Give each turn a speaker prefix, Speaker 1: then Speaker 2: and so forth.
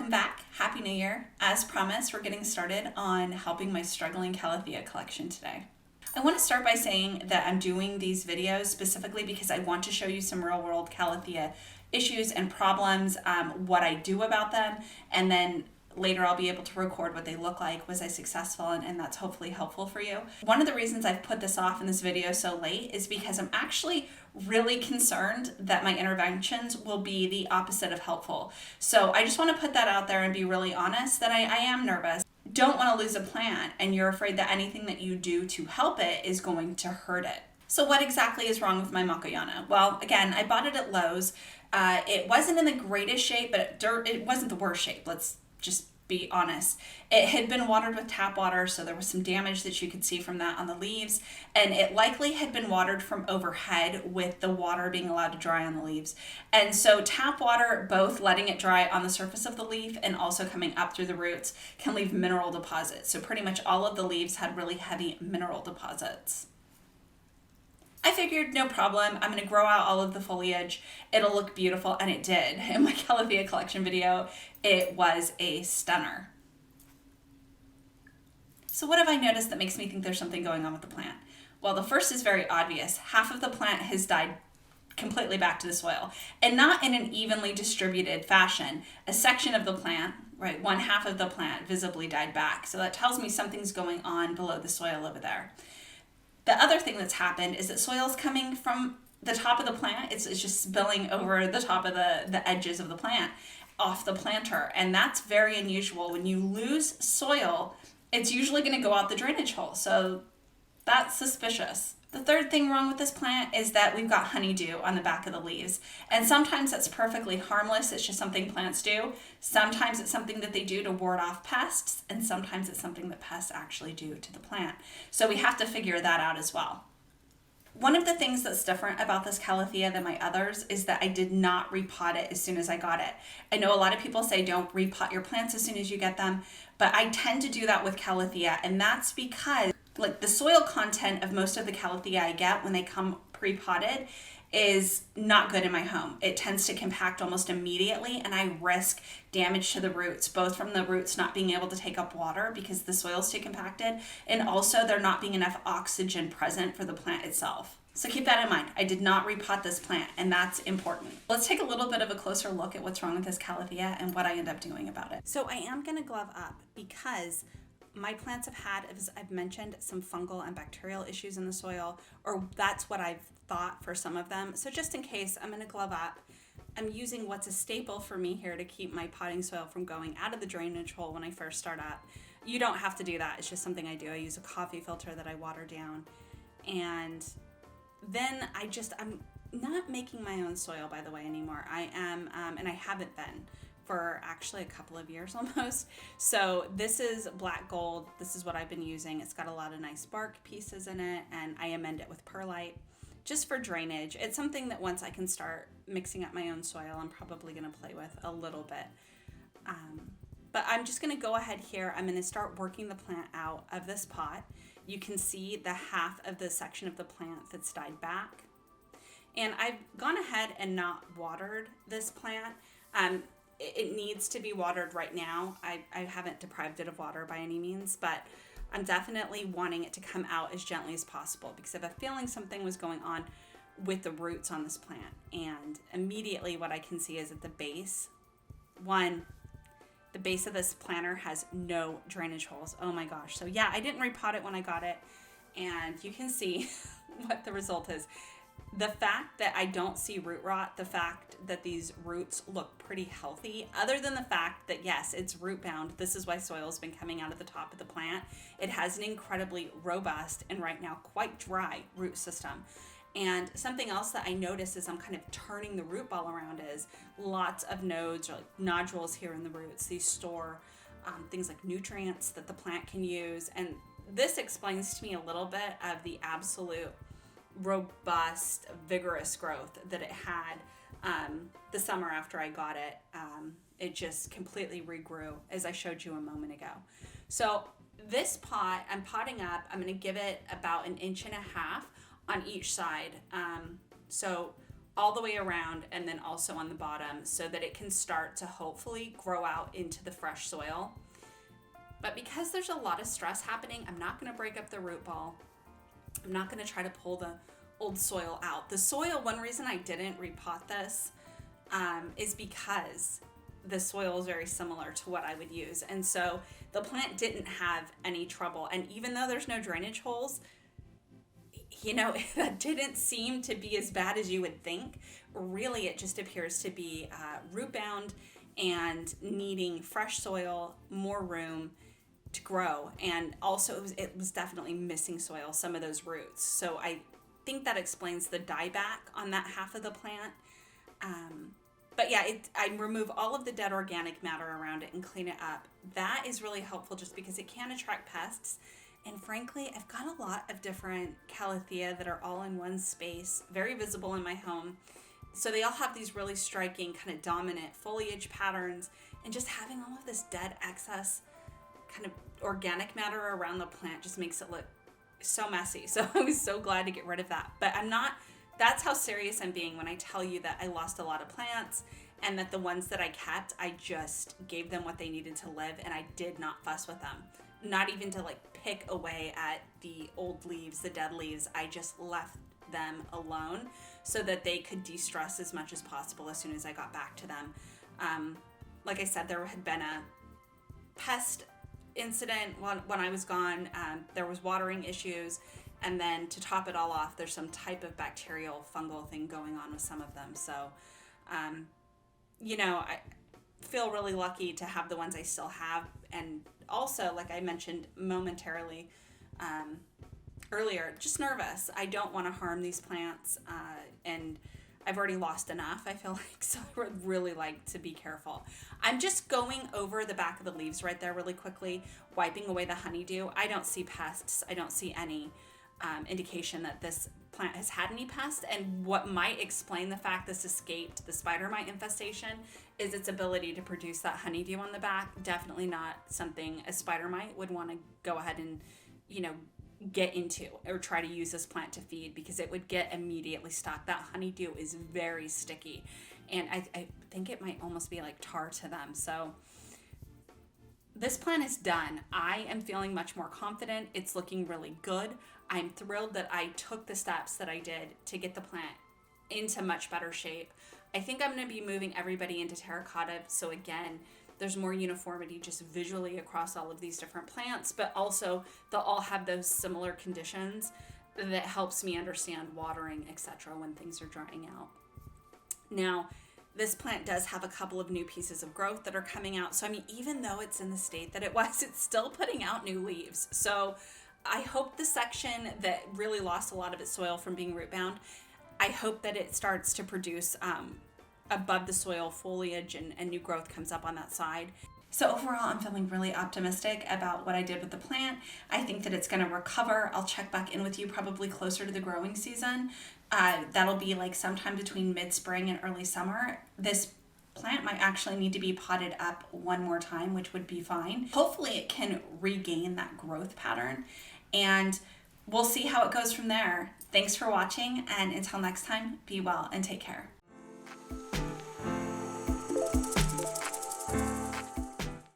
Speaker 1: Welcome back. Happy New Year. As promised, we're getting started on helping my struggling Calathea collection today. I want to start by saying that I'm doing these videos specifically because I want to show you some real world Calathea issues and problems, what I do about them, and then later I'll be able to record what they look like. Was I successful? And that's hopefully helpful for you. One of the reasons I've put this off in this video so late is because I'm actually really concerned that my interventions will be the opposite of helpful. So I just want to put that out there and be really honest that I am nervous. Don't want to lose a plant and you're afraid that anything that you do to help it is going to hurt it. So what exactly is wrong with my Makoyana? Well, again, I bought it at Lowe's. It wasn't in the greatest shape, but it wasn't the worst shape. Let's just be honest. It had been watered with tap water, so there was some damage that you could see from that on the leaves, and it likely had been watered from overhead with the water being allowed to dry on the leaves. And so tap water, both letting it dry on the surface of the leaf and also coming up through the roots, can leave mineral deposits. So pretty much all of the leaves had really heavy mineral deposits. I figured no problem, I'm going to grow out all of the foliage, it'll look beautiful, and it did. In my Calathea collection video, it was a stunner. So what have I noticed that makes me think there's something going on with the plant? Well, the first is very obvious. Half of the plant has died completely back to the soil, and not in an evenly distributed fashion. A section of the plant, right, one half of the plant visibly died back, so that tells me something's going on below the soil over there. The other thing that's happened is that soil's coming from the top of the plant. It's just spilling over the top of the edges of the plant off the planter. And that's very unusual. When you lose soil, it's usually going to go out the drainage hole. So that's suspicious. The third thing wrong with this plant is that we've got honeydew on the back of the leaves. And sometimes that's perfectly harmless. It's just something plants do. Sometimes it's something that they do to ward off pests. And sometimes it's something that pests actually do to the plant. So we have to figure that out as well. One of the things that's different about this Calathea than my others is that I did not repot it as soon as I got it. I know a lot of people say don't repot your plants as soon as you get them, but I tend to do that with Calathea, and that's because like the soil content of most of the Calathea I get when they come pre-potted is not good in my home. It tends to compact almost immediately, and I risk damage to the roots, both from the roots not being able to take up water because the soil's too compacted, and also there not being enough oxygen present for the plant itself. So keep that in mind. I did not repot this plant, and that's important. Let's take a little bit of a closer look at what's wrong with this Calathea and what I end up doing about it. So I am going to glove up because my plants have had, as I've mentioned, some fungal and bacterial issues in the soil, or that's what I've thought for some of them. So just in case, I'm going to glove up. I'm using what's a staple for me here to keep my potting soil from going out of the drainage hole when I first start up. You don't have to do that. It's just something I do. I use a coffee filter that I water down. And then I'm not making my own soil, by the way, anymore. I am, and I haven't been for actually a couple of years almost. So this is black gold. This is what I've been using. It's got a lot of nice bark pieces in it, and I amend it with perlite just for drainage. It's something that once I can start mixing up my own soil, I'm probably gonna play with a little bit. But I'm just gonna go ahead here. I'm gonna start working the plant out of this pot. You can see the half of the section of the plant that's died back. And I've gone ahead and not watered this plant. It needs to be watered right now. I haven't deprived it of water by any means, but I'm definitely wanting it to come out as gently as possible because I have a feeling something was going on with the roots on this plant. And immediately what I can see is at the base, the base of this planter has no drainage holes. Oh my gosh. So yeah, I didn't repot it when I got it, and you can see what the result is. The fact that I don't see root rot, the fact that these roots look pretty healthy, other than the fact that yes, it's root bound. This is why soil's been coming out of the top of the plant. It has an incredibly robust and right now quite dry root system. And something else that I notice as I'm kind of turning the root ball around is lots of nodes or like nodules here in the roots. These store things like nutrients that the plant can use. And this explains to me a little bit of the absolute robust, vigorous growth that it had the summer after I got it. It just completely regrew, as I showed you a moment ago. So this pot, I'm potting up. I'm going to give it about 1.5 inches on each side. So all the way around and then also on the bottom so that it can start to hopefully grow out into the fresh soil. But because there's a lot of stress happening, I'm not going to break up the root ball. I'm not going to try to pull the old soil out. The soil, one reason I didn't repot this is because the soil is very similar to what I would use. And so the plant didn't have any trouble. And even though there's no drainage holes, you know, that didn't seem to be as bad as you would think. Really, it just appears to be root bound and needing fresh soil, more room to grow. And also it was definitely missing soil, some of those roots. So I think that explains the dieback on that half of the plant. But yeah, I remove all of the dead organic matter around it and clean it up. That is really helpful just because it can attract pests. And frankly, I've got a lot of different Calathea that are all in one space, very visible in my home. So they all have these really striking kind of dominant foliage patterns, and just having all of this dead excess kind of organic matter around the plant just makes it look so messy. So I was so glad to get rid of that. But that's how serious I'm being when I tell you that I lost a lot of plants and that the ones that I kept, I just gave them what they needed to live, and I did not fuss with them. Not even to like pick away at the old leaves, the dead leaves. I just left them alone so that they could de-stress as much as possible as soon as I got back to them. Like I said, there had been a pest incident when I was gone. There was watering issues. And then to top it all off, there's some type of bacterial fungal thing going on with some of them. So, you know, I feel really lucky to have the ones I still have. And also, like I mentioned momentarily earlier, just nervous. I don't want to harm these plants. And I've already lost enough, I feel like, so I would really like to be careful. I'm just going over the back of the leaves right there really quickly, wiping away the honeydew. I don't see pests. I don't see any indication that this plant has had any pests, and what might explain the fact this escaped the spider mite infestation is its ability to produce that honeydew on the back. Definitely not something a spider mite would want to go ahead and, you know, get into or try to use this plant to feed, because it would get immediately stuck. That honeydew is very sticky, and I think it might almost be like tar to them. So this plant is done. I am feeling much more confident. It's looking really good. I'm thrilled that I took the steps that I did to get the plant into much better shape. I think I'm going to be moving everybody into terracotta. So again, there's more uniformity just visually across all of these different plants, but also they'll all have those similar conditions that helps me understand watering, etc. when things are drying out. Now, this plant does have a couple of new pieces of growth that are coming out. So, I mean, even though it's in the state that it was, it's still putting out new leaves. So I hope the section that really lost a lot of its soil from being root bound, I hope that it starts to produce above the soil foliage and new growth comes up on that side. So overall, I'm feeling really optimistic about what I did with the plant. I think that it's going to recover. I'll check back in with you probably closer to the growing season. That'll be like sometime between mid-spring and early summer. This plant might actually need to be potted up one more time, which would be fine. Hopefully it can regain that growth pattern, and we'll see how it goes from there. Thanks for watching, and until next time, be well and take care.